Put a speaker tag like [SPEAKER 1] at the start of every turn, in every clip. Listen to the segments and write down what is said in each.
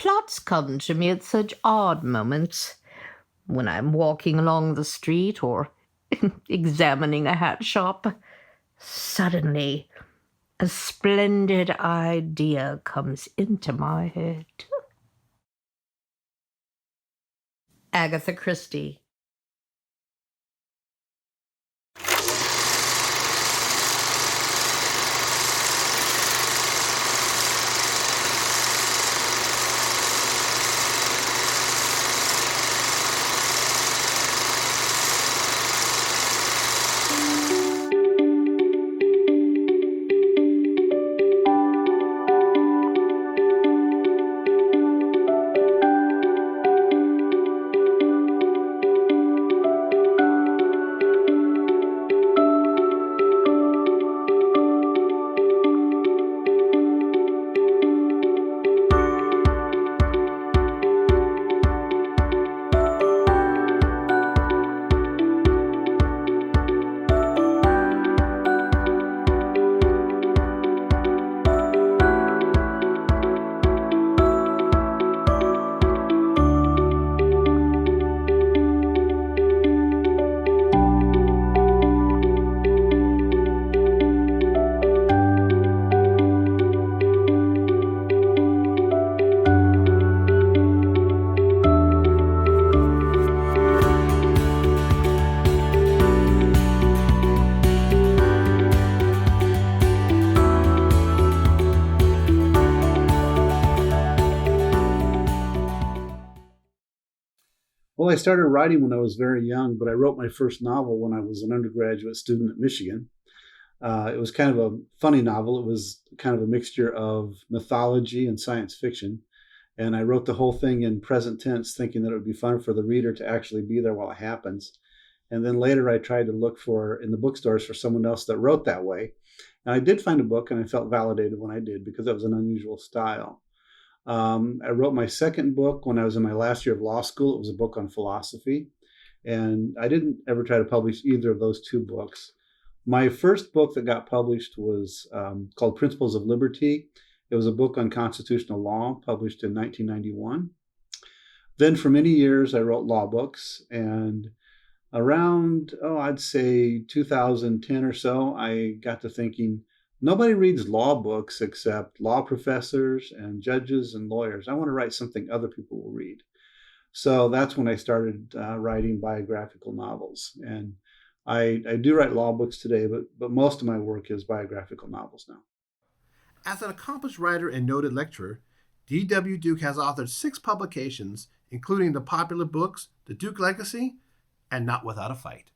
[SPEAKER 1] Plots come to me at such odd moments, when I'm walking along the street or examining a hat shop. Suddenly, a splendid idea comes into my head. Agatha Christie.
[SPEAKER 2] Well, I started writing when I was very young, but I wrote my first novel when I was an undergraduate student at Michigan. It was kind of a funny novel. It was kind of a mixture of mythology and science fiction. And I wrote the whole thing in present tense, thinking that it would be fun for the reader to actually be there while it happens. And then later I tried to look for in the bookstores for someone else that wrote that way. And I did find a book, and I felt validated when I did because that was an unusual style. I wrote my second book when I was in my last year of law school. It was a book on philosophy. And I didn't ever try to publish either of those two books. My first book that got published was called Principles of Liberty. It was a book on constitutional law published in 1991. Then for many years, I wrote law books. And around, I'd say 2010 or so, I got to thinking, nobody reads law books except law professors and judges and lawyers. I want to write something other people will read. So that's when I started writing biographical novels. And I do write law books today, but most of my work is biographical novels now.
[SPEAKER 3] As an accomplished writer and noted lecturer, D.W.Duke has authored 6 publications, including the popular books The Duke Legacy and Not Without a Fight.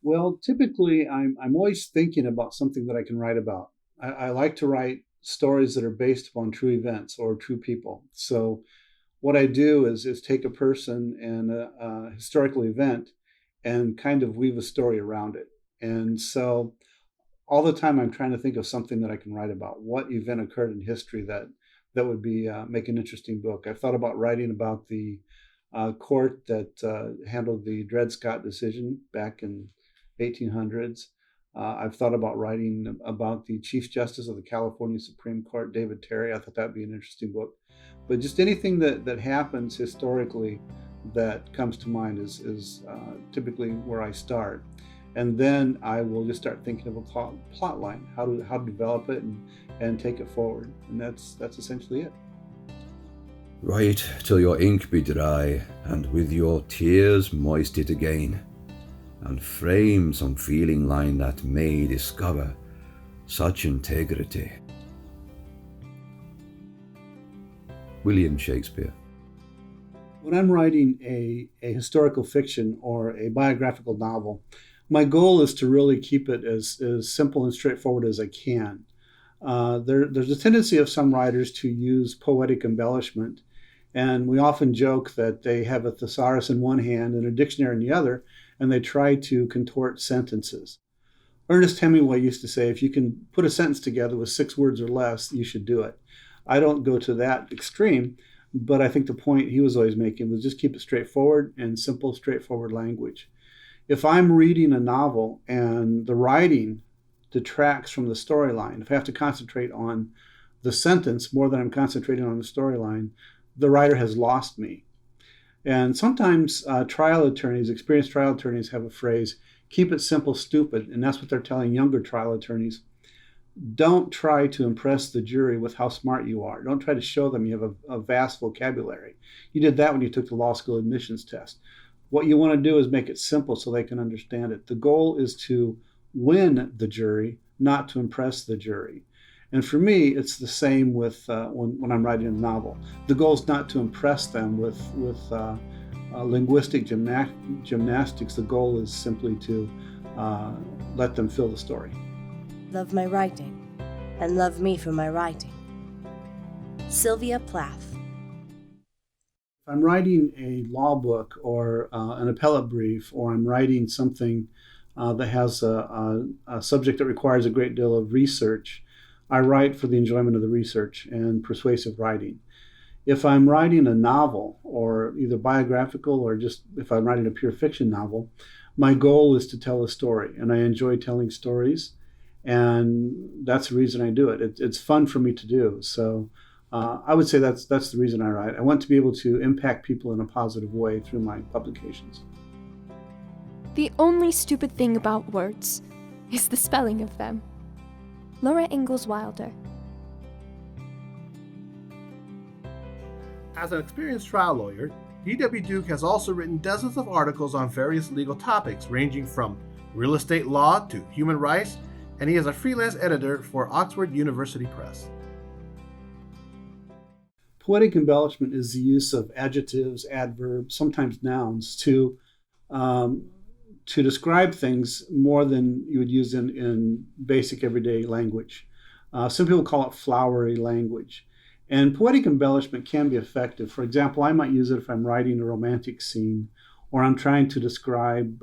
[SPEAKER 2] Well, typically, I'm always thinking about something that I can write about. I like to write stories that are based upon true events or true people. So what I do is take a person and a historical event and kind of weave a story around it. And so all the time I'm trying to think of something that I can write about. What event occurred in history that would be make an interesting book. I've thought about writing about the court that handled the Dred Scott decision back in 1800s. I've thought about writing about the Chief Justice of the California Supreme Court, David Terry. I thought that'd be an interesting book. But just anything that happens historically that comes to mind is typically where I start. And then I will just start thinking of a plot line, how to develop it and take it forward. And that's essentially it.
[SPEAKER 4] Write till your ink be dry, and with your tears moist it again, and frame some feeling line that may discover such integrity. William Shakespeare.
[SPEAKER 2] When I'm writing a historical fiction or a biographical novel, my goal is to really keep it as simple and straightforward as I can. There's a tendency of some writers to use poetic embellishment, and we often joke that they have a thesaurus in one hand and a dictionary in the other, and they try to contort sentences. Ernest Hemingway used to say, if you can put a sentence together with 6 words or less, you should do it. I don't go to that extreme, but I think the point he was always making was just keep it straightforward and simple, straightforward language. If I'm reading a novel and the writing detracts from the storyline, if I have to concentrate on the sentence more than I'm concentrating on the storyline, the writer has lost me. And sometimes experienced trial attorneys have a phrase, keep it simple, stupid. And that's what they're telling younger trial attorneys. Don't try to impress the jury with how smart you are. Don't try to show them you have a vast vocabulary. You did that when you took the law school admissions test. What you want to do is make it simple so they can understand it. The goal is to win the jury, not to impress the jury. And for me, it's the same with when I'm writing a novel. The goal is not to impress them with linguistic gymnastics. The goal is simply to let them feel the story.
[SPEAKER 5] Love my writing, and love me for my writing. Sylvia Plath.
[SPEAKER 2] If I'm writing a law book or an appellate brief, or I'm writing something that has a subject that requires a great deal of research, I write for the enjoyment of the research and persuasive writing. If I'm writing a novel, or either biographical or just if I'm writing a pure fiction novel, my goal is to tell a story, and I enjoy telling stories, and that's the reason I do it. It's fun for me to do. So I would say that's the reason I write. I want to be able to impact people in a positive way through my publications.
[SPEAKER 6] The only stupid thing about words is the spelling of them. Laura Ingalls Wilder.
[SPEAKER 3] As an experienced trial lawyer, D.W.Duke has also written dozens of articles on various legal topics ranging from real estate law to human rights, and he is a freelance editor for Oxford University Press.
[SPEAKER 2] Poetic embellishment is the use of adjectives, adverbs, sometimes nouns to describe things more than you would use in basic everyday language. Some people call it flowery language. And poetic embellishment can be effective. For example, I might use it if I'm writing a romantic scene, or I'm trying to describe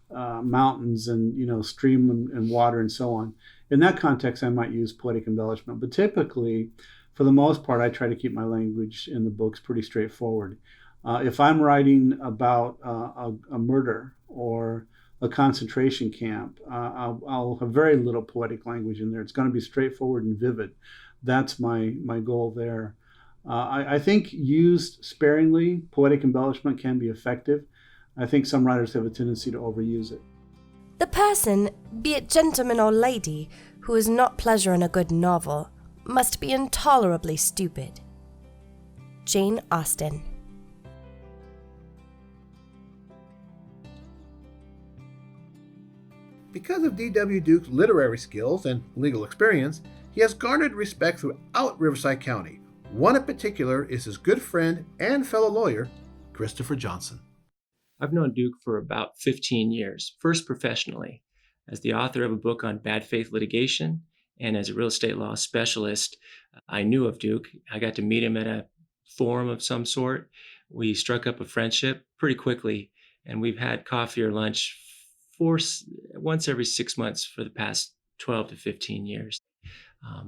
[SPEAKER 2] mountains and stream and water and so on. In that context, I might use poetic embellishment. But typically, for the most part, I try to keep my language in the books pretty straightforward. If I'm writing about a murder or a concentration camp, I'll have very little poetic language in there. It's going to be straightforward and vivid. That's my goal there. I think used sparingly, poetic embellishment can be effective. I think some writers have a tendency to overuse it.
[SPEAKER 5] The person, be it gentleman or lady, who is not pleasure in a good novel, must be intolerably stupid. Jane Austen.
[SPEAKER 3] Because of D.W.Duke's literary skills and legal experience, he has garnered respect throughout Riverside County. One in particular is his good friend and fellow lawyer, Christopher Johnson.
[SPEAKER 7] I've known Duke for about 15 years, first professionally, as the author of a book on bad faith litigation, and as a real estate law specialist. I knew of Duke. I got to meet him at a forum of some sort. We struck up a friendship pretty quickly, and we've had coffee or lunch once every 6 months for the past 12 to 15 years.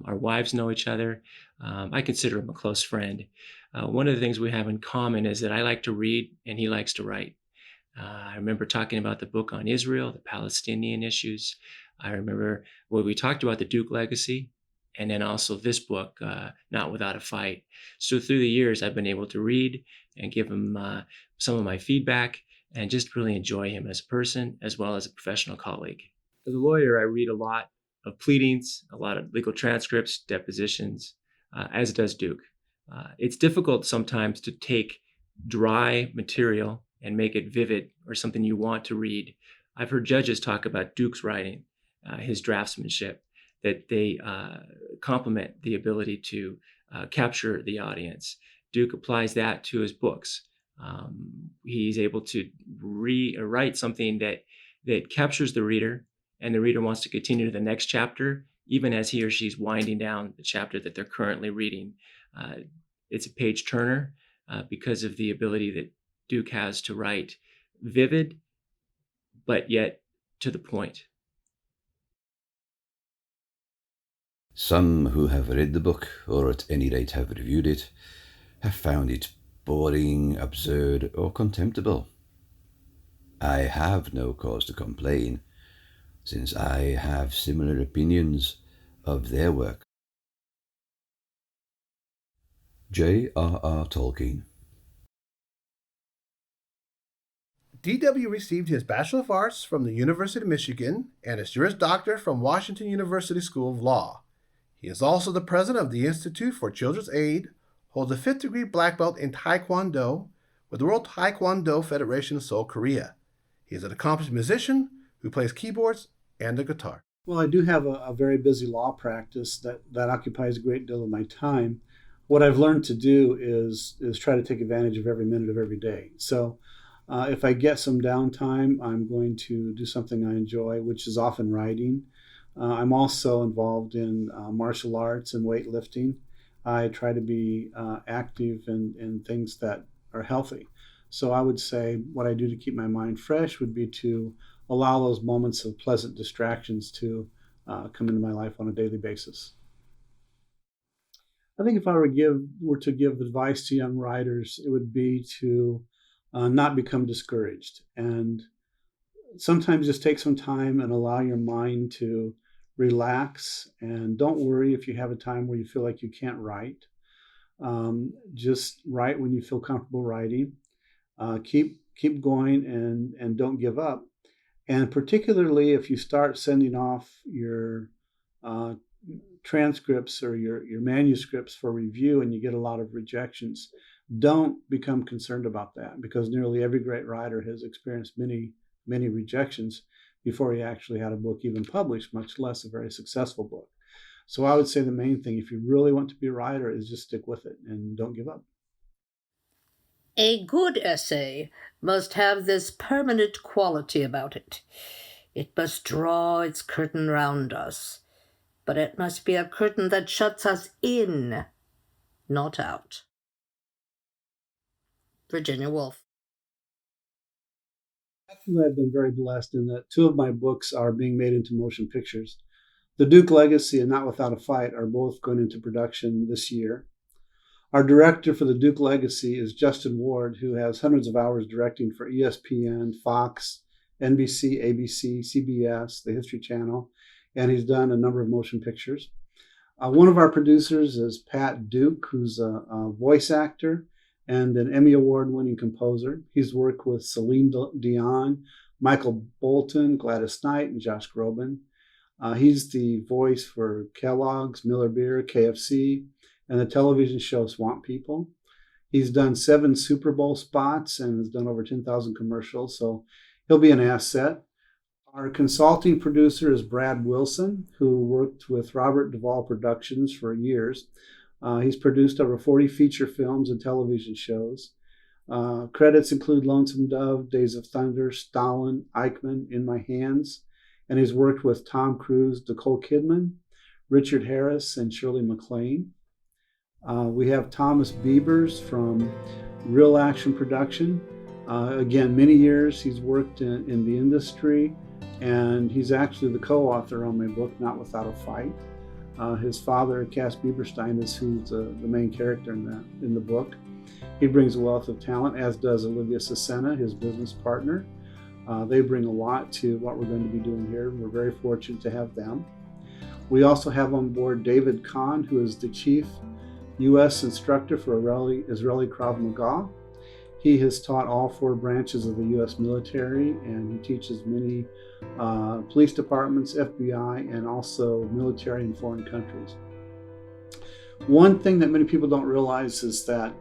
[SPEAKER 7] Our wives know each other. I consider him a close friend. One of the things we have in common is that I like to read and he likes to write. I remember talking about the book on Israel, the Palestinian issues. I remember we talked about the Duke legacy, and then also this book, Not Without a Fight. So through the years, I've been able to read and give him some of my feedback and just really enjoy him as a person as well as a professional colleague. As a lawyer, I read a lot of pleadings, a lot of legal transcripts, depositions, as does Duke. It's difficult sometimes to take dry material and make it vivid or something you want to read. I've heard judges talk about Duke's writing, his draftsmanship, that they complement the ability to capture the audience. Duke applies that to his books. He's able to write something that captures the reader, and the reader wants to continue to the next chapter, even as he or she's winding down the chapter that they're currently reading. It's a page turner because of the ability that Duke has to write vivid, but yet to the point.
[SPEAKER 4] Some who have read the book, or at any rate have reviewed it, have found it boring, absurd, or contemptible. I have no cause to complain, since I have similar opinions of their work. J.R.R. Tolkien.
[SPEAKER 3] D.W. received his Bachelor of Arts from the University of Michigan and his Juris Doctor from Washington University School of Law. He is also the president of the Institute for Children's Aid, holds a 5th degree black belt in Taekwondo with the World Taekwondo Federation of Seoul, Korea. He is an accomplished musician who plays keyboards and the guitar.
[SPEAKER 2] Well, I do have a very busy law practice that occupies a great deal of my time. What I've learned to do is try to take advantage of every minute of every day. So if I get some downtime, I'm going to do something I enjoy, which is often writing. I'm also involved in martial arts and weightlifting. I try to be active in things that are healthy. So I would say what I do to keep my mind fresh would be to allow those moments of pleasant distractions to come into my life on a daily basis. I think if I were to give advice to young writers, it would be to not become discouraged, and sometimes just take some time and allow your mind to relax, and don't worry if you have a time where you feel like you can't write. Just write when you feel comfortable writing. Keep going and don't give up. And particularly if you start sending off your transcripts or your manuscripts for review and you get a lot of rejections, don't become concerned about that, because nearly every great writer has experienced many rejections before he actually had a book even published, much less a very successful book. So I would say the main thing, if you really want to be a writer, is just stick with it and don't give up.
[SPEAKER 1] A good essay must have this permanent quality about it. It must draw its curtain round us, but it must be a curtain that shuts us in, not out. Virginia Woolf.
[SPEAKER 2] I've been very blessed in that 2 of my books are being made into motion pictures. The Duke Legacy and Not Without a Fight are both going into production this year. Our director for the Duke Legacy is Justin Ward, who has hundreds of hours directing for ESPN, Fox, NBC, ABC, CBS, the History Channel, and he's done a number of motion pictures. One of our producers is Pat Duke, who's a voice actor and an Emmy Award-winning composer. He's worked with Celine Dion, Michael Bolton, Gladys Knight, and Josh Groban. He's the voice for Kellogg's, Miller Beer, KFC, and the television show Swamp People. He's done 7 Super Bowl spots and has done over 10,000 commercials, so he'll be an asset. Our consulting producer is Brad Wilson, who worked with Robert Duvall Productions for years. He's produced over 40 feature films and television shows. Credits include Lonesome Dove, Days of Thunder, Stalin, Eichmann, In My Hands, and he's worked with Tom Cruise, Nicole Kidman, Richard Harris, and Shirley MacLaine. We have Thomas Biebers from Real Action Production. Again, many years he's worked in the industry, and he's actually the co-author on my book, Not Without a Fight. His father, Cass Bieberstein, is who's the main character in the book. He brings a wealth of talent, as does Olivia Cesena, his business partner. They bring a lot to what we're going to be doing here. We're very fortunate to have them. We also have on board David Kahn, who is the chief U.S. instructor for Israeli Krav Maga. He has taught all 4 branches of the U.S. military, and he teaches many police departments, FBI, and also military in foreign countries. One thing that many people don't realize is that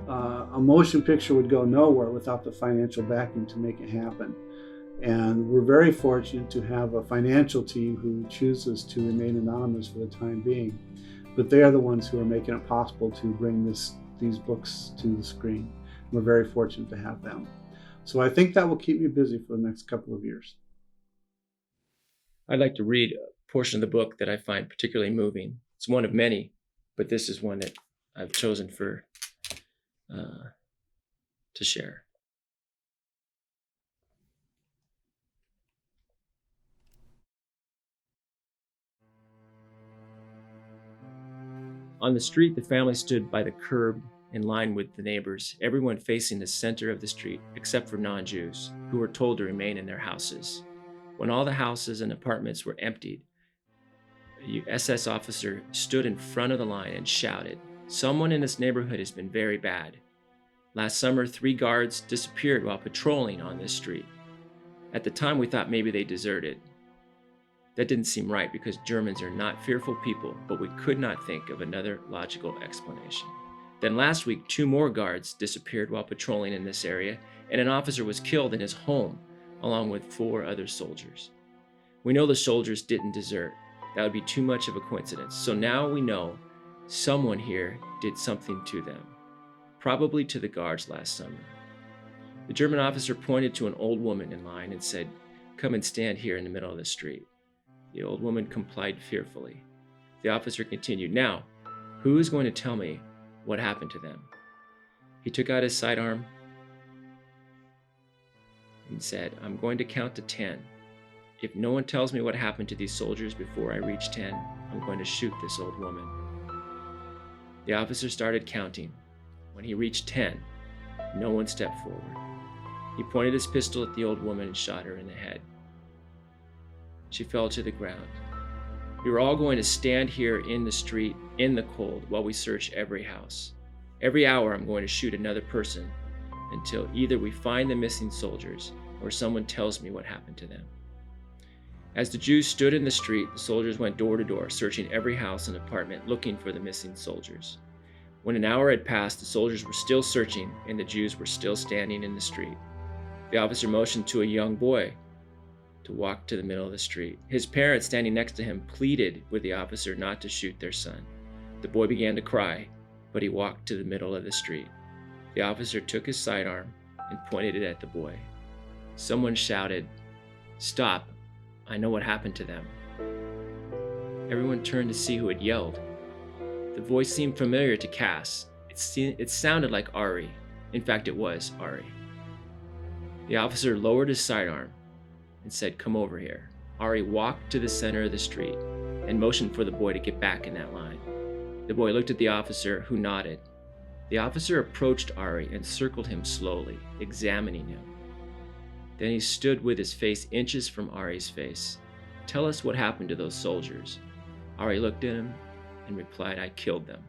[SPEAKER 2] a motion picture would go nowhere without the financial backing to make it happen. And we're very fortunate to have a financial team who chooses to remain anonymous for the time being. But they are the ones who are making it possible to bring these books to the screen. We're very fortunate to have them. So I think that will keep me busy for the next couple of years.
[SPEAKER 7] I'd like to read a portion of the book that I find particularly moving. It's one of many, but this is one that I've chosen to share. On the street, the family stood by the curb in line with the neighbors, everyone facing the center of the street, except for non-Jews, who were told to remain in their houses. When all the houses and apartments were emptied, a SS officer stood in front of the line and shouted, Someone in this neighborhood has been very bad. Last summer, 3 guards disappeared while patrolling on this street. At the time, we thought maybe they deserted. That didn't seem right because Germans are not fearful people, but we could not think of another logical explanation. Then last week, 2 more guards disappeared while patrolling in this area, and an officer was killed in his home, along with 4 other soldiers. We know the soldiers didn't desert. That would be too much of a coincidence. So now we know someone here did something to them, probably to the guards last summer. The German officer pointed to an old woman in line and said, "Come and stand here in the middle of the street." The old woman complied fearfully. The officer continued, "Now, who is going to tell me what happened to them?" He took out his sidearm and said, "I'm going to count to 10. If no one tells me what happened to these soldiers before I reach 10, I'm going to shoot this old woman." The officer started counting. When he reached 10, no one stepped forward. He pointed his pistol at the old woman and shot her in the head. She fell to the ground. We were all going to stand here in the street, in the cold, while we search every house. Every hour I'm going to shoot another person until either we find the missing soldiers or someone tells me what happened to them. As the Jews stood in the street, the soldiers went door to door, searching every house and apartment, looking for the missing soldiers. When an hour had passed, the soldiers were still searching, and the Jews were still standing in the street. The officer motioned to a young boy to walk to the middle of the street. His parents, standing next to him, pleaded with the officer not to shoot their son. The boy began to cry, but he walked to the middle of the street. The officer took his sidearm and pointed it at the boy. Someone shouted, "Stop! I know what happened to them." Everyone turned to see who had yelled. The voice seemed familiar to Cass. It sounded like Ari. In fact, it was Ari. The officer lowered his sidearm and said, "Come over here." Ari walked to the center of the street and motioned for the boy to get back in that line. The boy looked at the officer, who nodded. The officer approached Ari and circled him slowly, examining him. Then he stood with his face inches from Ari's face. "Tell us what happened to those soldiers." Ari looked at him and replied, "I killed them."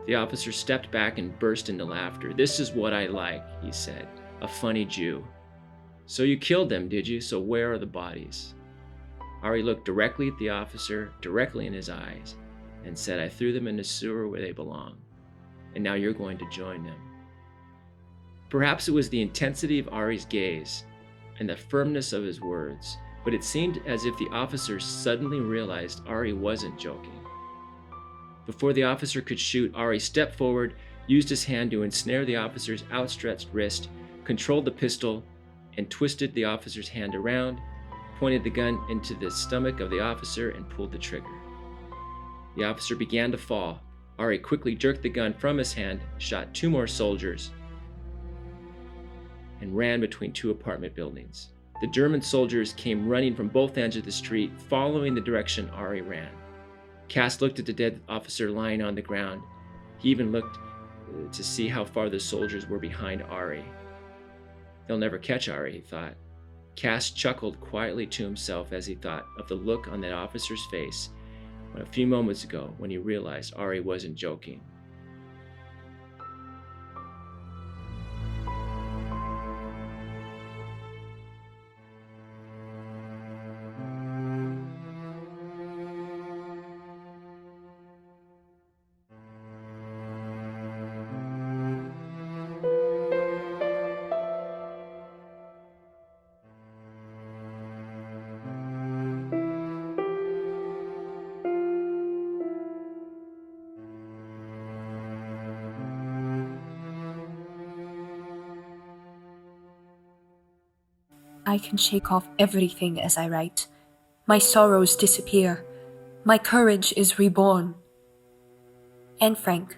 [SPEAKER 7] The officer stepped back and burst into laughter. "This is what I like," he said, "a funny Jew. So you killed them, did you? So where are the bodies?" Ari looked directly at the officer, directly in his eyes, and said, "I threw them in the sewer where they belong, and now you're going to join them." Perhaps it was the intensity of Ari's gaze and the firmness of his words, but it seemed as if the officer suddenly realized Ari wasn't joking. Before the officer could shoot, Ari stepped forward, used his hand to ensnare the officer's outstretched wrist, controlled the pistol, and twisted the officer's hand around, pointed the gun into the stomach of the officer, and pulled the trigger. The officer began to fall. Ari quickly jerked the gun from his hand, shot 2 more soldiers, and ran between 2 apartment buildings. The German soldiers came running from both ends of the street, following the direction Ari ran. Cass looked at the dead officer lying on the ground. He even looked to see how far the soldiers were behind Ari. They'll never catch Ari, he thought. Cass chuckled quietly to himself as he thought of the look on that officer's face a few moments ago when he realized Ari wasn't joking.
[SPEAKER 8] I can shake off everything as I write. My sorrows disappear. My courage is reborn. Anne Frank.